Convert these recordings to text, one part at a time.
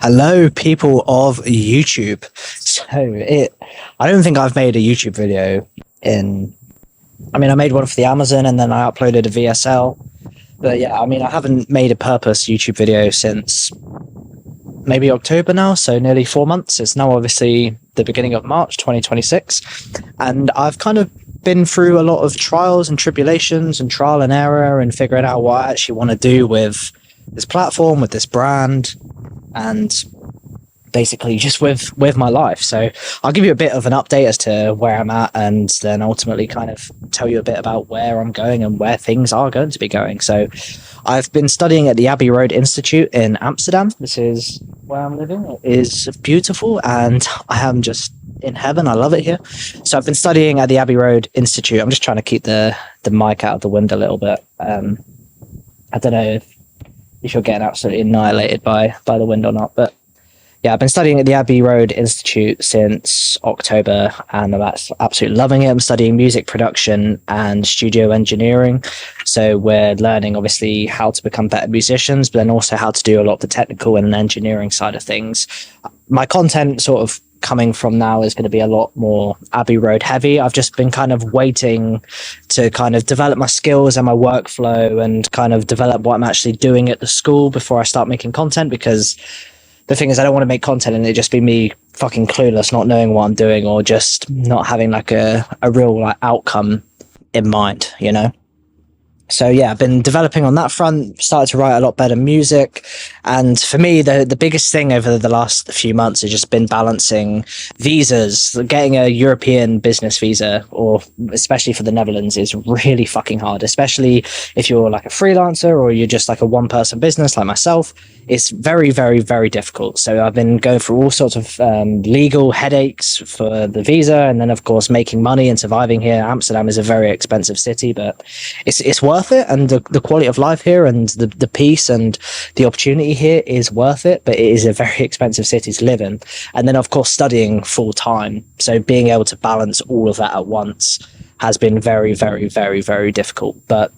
Hello, people of YouTube. I don't think I've made a YouTube video I made one for the Amazon and then I uploaded a VSL. But yeah, I haven't made a purpose YouTube video since maybe October now, so nearly 4 months. It's now obviously the beginning of March 2026. And I've kind of been through a lot of trials and tribulations and trial and error and figuring out what I actually want to do with this platform, with this brand, and basically just with my life. So I'll give you a bit of an update as to where I'm at, and then ultimately kind of tell you a bit about where I'm going and where things are going to be going. So I've been studying at the Abbey Road Institute in Amsterdam. This is where I'm living. It is beautiful and I am just in heaven. I love it here. So I've been studying at the Abbey Road Institute. I'm just trying to keep the mic out of the wind a little bit. I don't know if you're getting absolutely annihilated by the wind or not, but yeah, I've been studying at the Abbey Road Institute since October and I'm absolutely loving it. I'm studying music production and studio engineering. So we're learning obviously how to become better musicians, but then also how to do a lot of the technical and engineering side of things. My content sort of coming from now is going to be a lot more Abbey Road heavy. I've just been kind of waiting to kind of develop my skills and my workflow and kind of develop what I'm actually doing at the school before I start making content, because the thing is, I don't want to make content and it just be me fucking clueless, not knowing what I'm doing, or just not having like a real like outcome in mind, you know? So yeah, I've been developing on that front, started to write a lot better music. And for me, the biggest thing over the last few months has just been balancing visas. Getting a European business visa, or especially for the Netherlands, is really fucking hard, especially if you're like a freelancer or you're just like a one person business like myself. It's very, very, very difficult. So I've been going through all sorts of legal headaches for the visa. And then of course, making money and surviving here. Amsterdam is a very expensive city, but it's worth it. And the quality of life here and the peace and the opportunity here is worth it. But it is a very expensive city to live in. And then of course, studying full time. So being able to balance all of that at once has been very, very, very, very difficult. But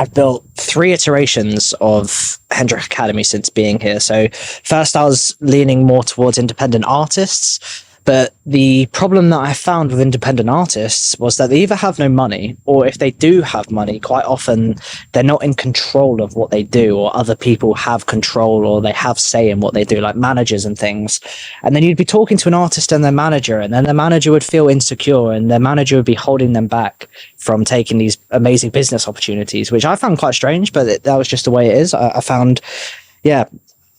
I've built 3 iterations of Hendrick Academy since being here. So first I was leaning more towards independent artists, but the problem that I found with independent artists was that they either have no money, or if they do have money, quite often they're not in control of what they do, or other people have control or they have say in what they do, like managers and things. And then you'd be talking to an artist and their manager, and then the manager would feel insecure and their manager would be holding them back from taking these amazing business opportunities, which I found quite strange, but that was just the way it is. I found, yeah,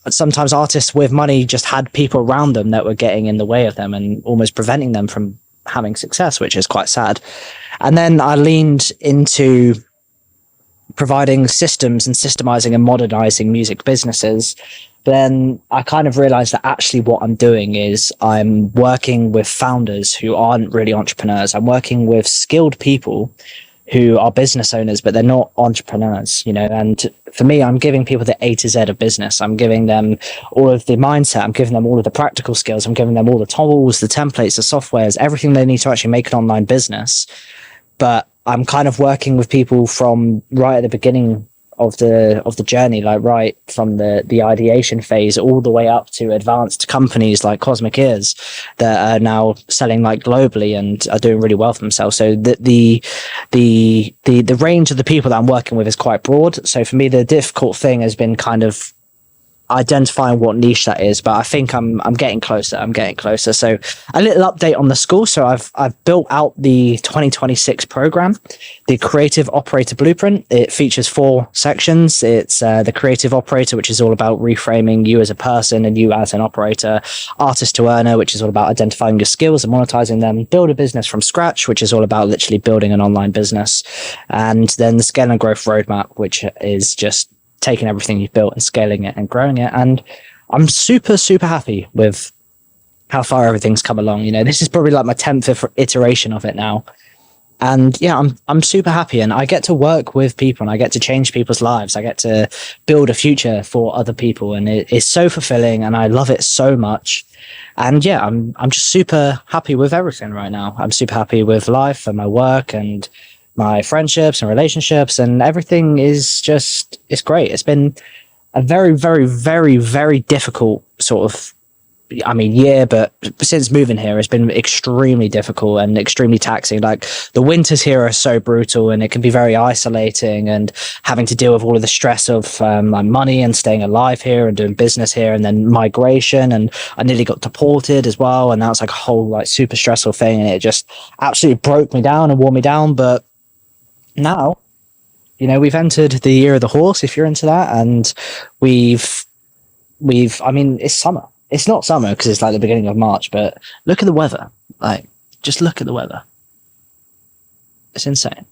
sometimes artists with money just had people around them that were getting in the way of them and almost preventing them from having success, which is quite sad. And then I leaned into providing systems and systemizing and modernizing music businesses. But then I kind of realized that actually what I'm doing is I'm working with founders who aren't really entrepreneurs. I'm working with skilled people who are business owners, but they're not entrepreneurs, you know. And for me, I'm giving people the A to Z of business. I'm giving them all of the mindset. I'm giving them all of the practical skills. I'm giving them all the tools, the templates, the softwares, everything they need to actually make an online business. But I'm kind of working with people from right at the beginning of the journey, like right from the ideation phase all the way up to advanced companies like Cosmic Ears that are now selling like globally and are doing really well for themselves. So the range of the people that I'm working with is quite broad. So for me, the difficult thing has been kind of identifying what niche that is, but I think I'm getting closer. So a little update on the school. So I've built out the 2026 program, the Creative Operator Blueprint. It features 4 sections. It's the Creative Operator, which is all about reframing you as a person and you as an operator. Artist to Earner, which is all about identifying your skills and monetizing them. Build a business from scratch, which is all about literally building an online business. And then the Scale and Growth Roadmap, which is just taking everything you've built and scaling it and growing it. And I'm super, super happy with how far everything's come along. You know, this is probably like my 10th iteration of it now. And yeah, I'm super happy, and I get to work with people and I get to change people's lives. I get to build a future for other people, and it's so fulfilling and I love it so much. And yeah, I'm just super happy with everything right now. I'm super happy with life and my work and my friendships and relationships, and everything is just, it's great. It's been a very, very, very, very difficult sort of, I mean, year, but since moving here, it's been extremely difficult and extremely taxing. Like, the winters here are so brutal, and it can be very isolating, and having to deal with all of the stress of like money and staying alive here and doing business here, and then migration. And I nearly got deported as well, and that was like a whole like super stressful thing, and it just absolutely broke me down and wore me down. But now, you know, we've entered the year of the horse, if you're into that, and we've I mean, it's summer. It's not summer because it's like the beginning of March, but look at the weather. Like, just look at the weather. It's insane.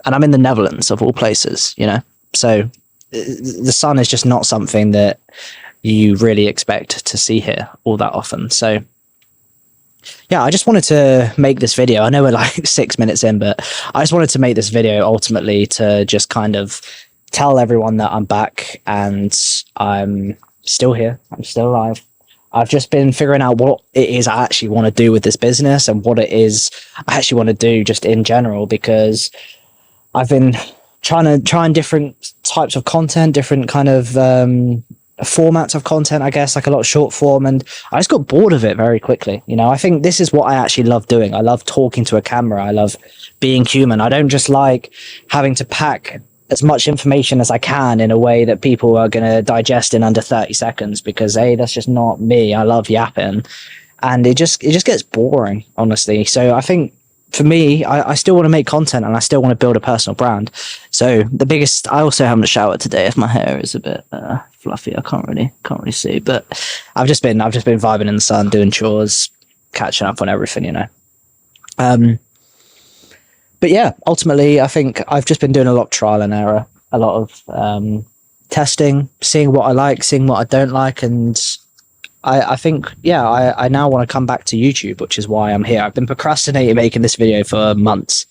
And I'm in the Netherlands, of all places, you know? So the sun is just not something that you really expect to see here all that often. So yeah, I just wanted to make this video. I know we're like 6 minutes in, but I just wanted to make this video ultimately to just kind of tell everyone that I'm back and I'm still here. I'm still alive. I've just been figuring out what it is I actually want to do with this business and what it is I actually want to do just in general, because I've been trying different types of content, different kind of formats of content, I guess, like a lot of short form, and I just got bored of it very quickly. You know, I think this is what I actually love doing. I love talking to a camera. I love being human. I don't just like having to pack as much information as I can in a way that people are going to digest in under 30 seconds, because that's just not me. I love yapping, and it just gets boring, honestly. So I think for me, I still want to make content, and I still want to build a personal brand. So I also haven't showered today. If my hair is a bit fluffy, I can't really see, but I've just been vibing in the sun, doing chores, catching up on everything, you know. But yeah, ultimately, I think I've just been doing a lot of trial and error, a lot of testing, seeing what I like, seeing what I don't like. And I think, yeah, I now want to come back to YouTube, which is why I'm here. I've been procrastinating making this video for months,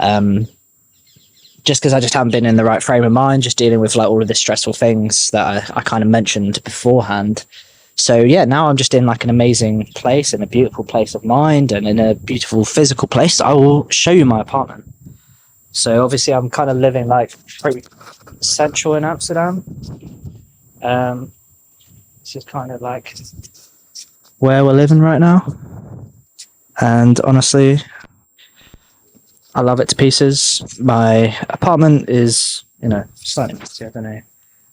just because I just haven't been in the right frame of mind, just dealing with like all of the stressful things that I kind of mentioned beforehand. So yeah, now I'm just in like an amazing place, in a beautiful place of mind, and in a beautiful physical place. I will show you my apartment. So obviously I'm kind of living like pretty central in Amsterdam. This is kind of like where we're living right now. And honestly, I love it to pieces. My apartment is, you know, slightly messy. I don't know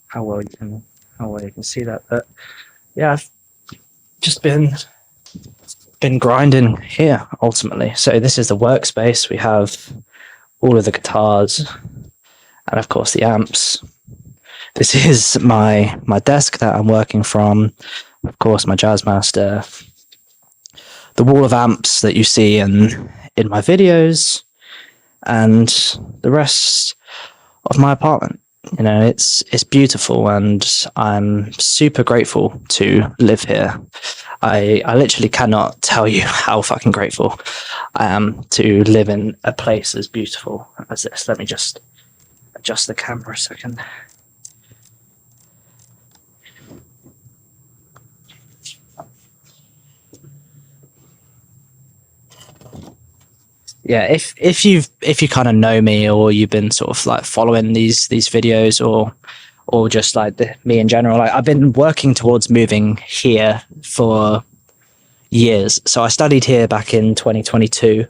how well you can see that, but yeah, I've just been grinding here ultimately. So this is the workspace. We have all of the guitars and of course the amps. This is my desk that I'm working from. Of course, my Jazzmaster, the wall of amps that you see in my videos, and the rest of my apartment. You know, it's beautiful, and I'm super grateful to live here. I literally cannot tell you how fucking grateful I am to live in a place as beautiful as this. Let me just adjust the camera a second. Yeah, if you kind of know me, or you've been sort of like following these videos, or just like me in general, like I've been working towards moving here for years. So I studied here back in 2022,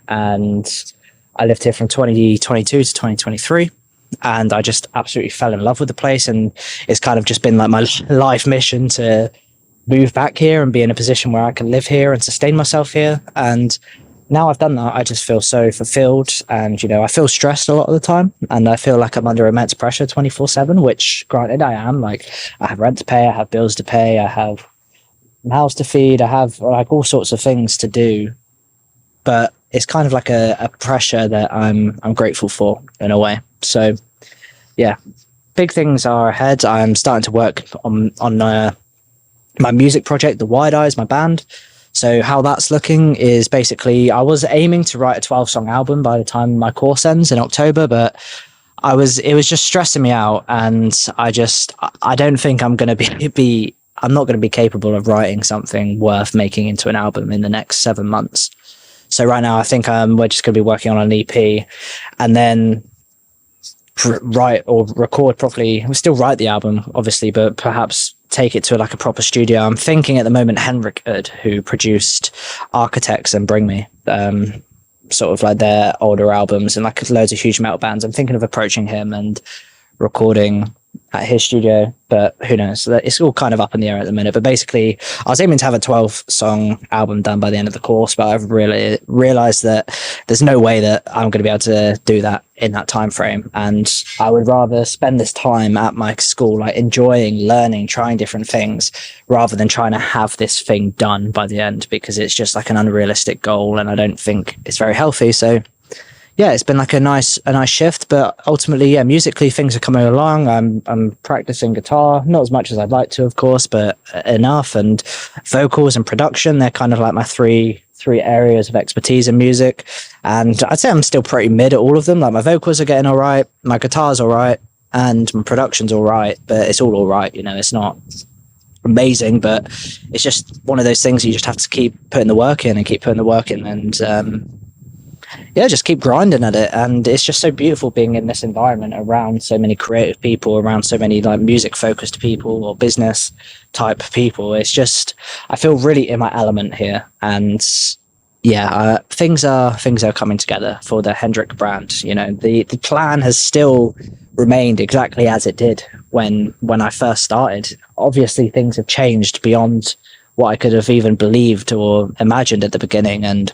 and I lived here from 2022 to 2023, and I just absolutely fell in love with the place, and it's kind of just been like my life mission to move back here and be in a position where I can live here and sustain myself here. And now I've done that, I just feel so fulfilled, and you know, I feel stressed a lot of the time, and I feel like I'm under immense pressure 24/7, which granted I am. Like, I have rent to pay, I have bills to pay, I have house to feed, I have like all sorts of things to do, but it's kind of like a pressure that I'm grateful for in a way. So yeah, big things are ahead. I'm starting to work on my music project, the Wide Eyes, my band. So how that's looking is basically, I was aiming to write a 12-song album by the time my course ends in October, but it was just stressing me out, and I don't think I'm going to I'm not going to be capable of writing something worth making into an album in the next 7 months. So right now I think we're just going to be working on an EP, and then write or record properly. We'll still write the album, obviously, but perhaps take it to like a proper studio. I'm thinking at the moment Hendrick, who produced Architects and Bring Me, sort of like their older albums and like loads of huge metal bands. I'm thinking of approaching him and recording at his studio, but who knows? It's all kind of up in the air at the minute. But basically, I was aiming to have a 12-song album done by the end of the course, but I've really realized that there's no way that I'm going to be able to do that in that time frame. And I would rather spend this time at my school, like enjoying, learning, trying different things, rather than trying to have this thing done by the end, because it's just like an unrealistic goal, and I don't think it's very healthy. So yeah, it's been like a nice shift, but ultimately, yeah, musically things are coming along. I'm practicing guitar, not as much as I'd like to, of course, but enough. And vocals and production, they're kind of like my three areas of expertise in music. And I'd say I'm still pretty mid at all of them. Like my vocals are getting all right, my guitar's all right, and my production's all right, but it's all right. You know, it's not amazing, but it's just one of those things you just have to keep putting the work in and yeah, just keep grinding at it. And it's just so beautiful being in this environment around so many creative people, around so many like music focused people or business type people. It's just, I feel really in my element here. And yeah, things are coming together for the Hendrick brand. You know, the plan has still remained exactly as it did when I first started. Obviously things have changed beyond what I could have even believed or imagined at the beginning.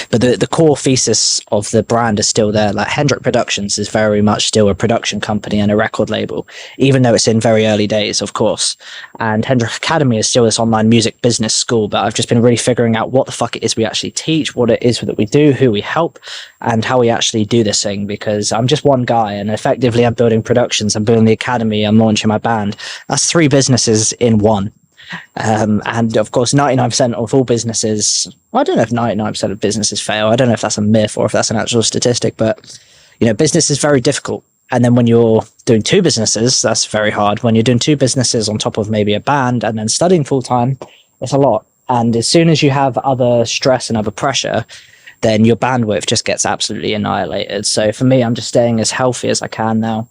But the core thesis of the brand is still there. Like Hendrick Productions is very much still a production company and a record label, even though it's in very early days, of course. And Hendrick Academy is still this online music business school, but I've just been really figuring out what the fuck it is we actually teach, what it is that we do, who we help, and how we actually do this thing, because I'm just one guy, and effectively I'm building productions, I'm building the academy, I'm launching my band. That's 3 businesses in one. And of course, 99% of all businesses, well, I don't know if 99% of businesses fail. I don't know if that's a myth or if that's an actual statistic, but you know, business is very difficult. And then when you're doing 2 businesses, that's very hard. When you're doing 2 businesses on top of maybe a band and then studying full time, it's a lot. And as soon as you have other stress and other pressure, then your bandwidth just gets absolutely annihilated. So for me, I'm just staying as healthy as I can now.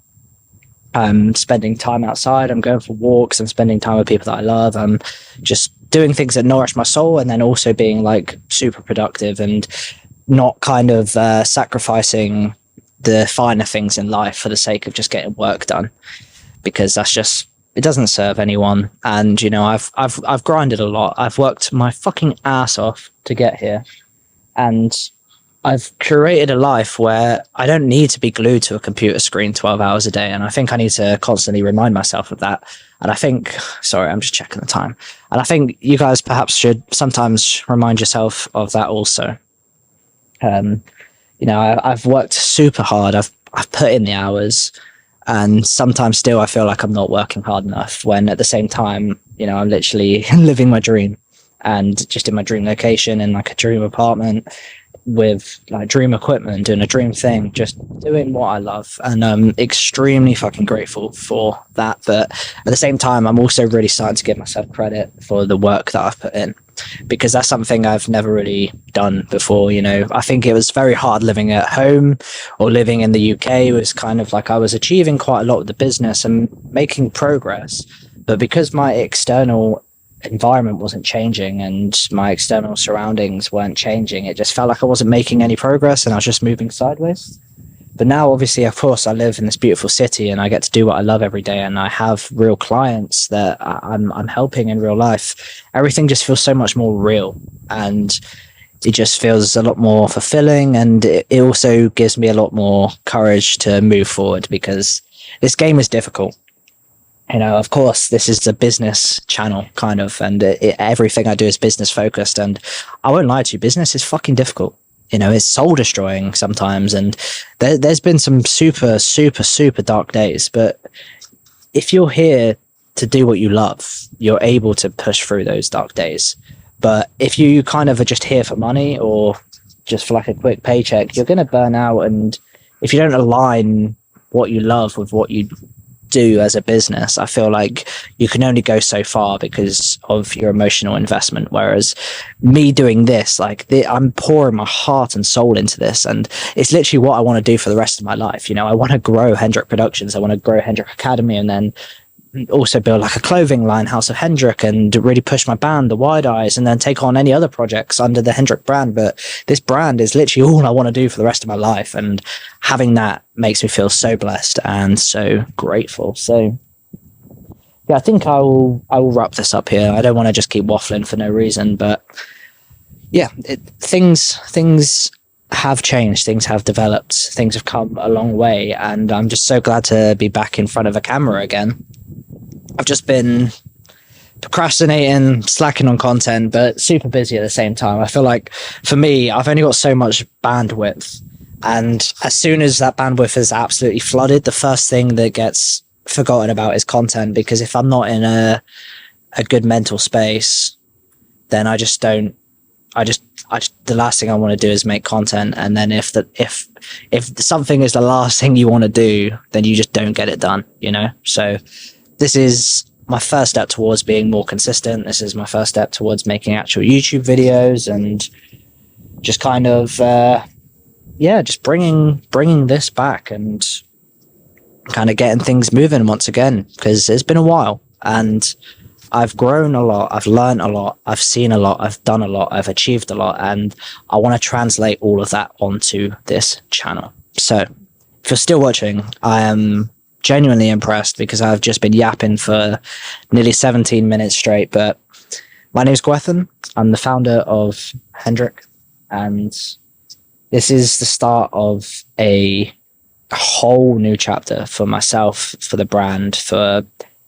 I'm spending time outside, I'm going for walks, I'm spending time with people that I love, I'm just doing things that nourish my soul, and then also being like super productive and not kind of sacrificing the finer things in life for the sake of just getting work done, because that's just, it doesn't serve anyone. And you know, I've grinded a lot, I've worked my fucking ass off to get here, and I've curated a life where I don't need to be glued to a computer screen 12 hours a day. And I think I need to constantly remind myself of that. And I think, sorry, I'm just checking the time. And I think you guys perhaps should sometimes remind yourself of that also. You know, I've worked super hard. I've put in the hours, and sometimes still I feel like I'm not working hard enough, when at the same time, you know, I'm literally living my dream, and just in my dream location, in like a dream apartment, with like dream equipment, doing a dream thing, just doing what I love. And I'm extremely fucking grateful for that. But at the same time, I'm also really starting to give myself credit for the work that I've put in, because that's something I've never really done before. You know, I think it was very hard living at home or living in the UK. It was kind of like I was achieving quite a lot with the business and making progress, but because my external environment wasn't changing and my external surroundings weren't changing, it just felt like I wasn't making any progress and I was just moving sideways. But now, obviously, of course, I live in this beautiful city and I get to do what I love every day, and I have real clients that I'm helping in real life. Everything just feels so much more real, and it just feels a lot more fulfilling, and it also gives me a lot more courage to move forward, because this game is difficult. You know, of course, this is a business channel, kind of, and everything I do is business focused. And I won't lie to you, business is fucking difficult. You know, it's soul destroying sometimes. And there's been some super, super, super dark days. But if you're here to do what you love, you're able to push through those dark days. But if you kind of are just here for money or just for like a quick paycheck, you're going to burn out. And if you don't align what you love with what you do as a business. I feel like you can only go so far because of your emotional investment. Whereas me doing this, like I'm pouring my heart and soul into this, and it's literally what I want to do for the rest of my life. You know, I want to grow Hendrick Productions. I want to grow Hendrick Academy, and then also build like a clothing line, House of Hendrick, and really push my band, the Wide Eyes, and then take on any other projects under the Hendrick brand. But this brand is literally all I want to do for the rest of my life, and having that makes me feel so blessed and so grateful. So yeah, I think I will wrap this up here. I don't want to just keep waffling for no reason, but yeah, things have changed, things have developed, things have come a long way, and I'm just so glad to be back in front of a camera again. I've just been procrastinating, slacking on content, but super busy at the same time. I feel like for me, I've only got so much bandwidth, and as soon as that bandwidth is absolutely flooded, the first thing that gets forgotten about is content, because if I'm not in a good mental space, then I just don't. The last thing I want to do is make content, and then if something is the last thing you want to do, then you just don't get it done, you know. So this is my first step towards being more consistent. This is my first step towards making actual YouTube videos, and just kind of just bringing this back and kind of getting things moving once again, because it's been a while and I've grown a lot, I've learned a lot, I've seen a lot, I've done a lot, I've achieved a lot, and I want to translate all of that onto this channel. So if you're still watching, I am genuinely impressed, because I've just been yapping for nearly 17 minutes straight. But my name is Gwethan. I'm the founder of Hendrick, and this is the start of a whole new chapter for myself, for the brand, for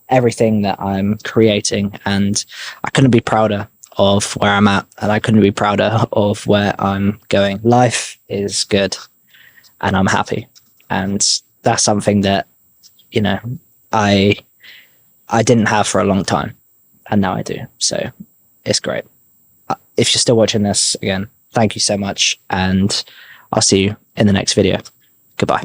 everything that I'm creating, and I couldn't be prouder of where I'm at, and I couldn't be prouder of where I'm going. Life is good and I'm happy, and that's something that, you know, I didn't have for a long time, and now I do. So it's great. If you're still watching this, again, thank you so much, and I'll see you in the next video. Goodbye.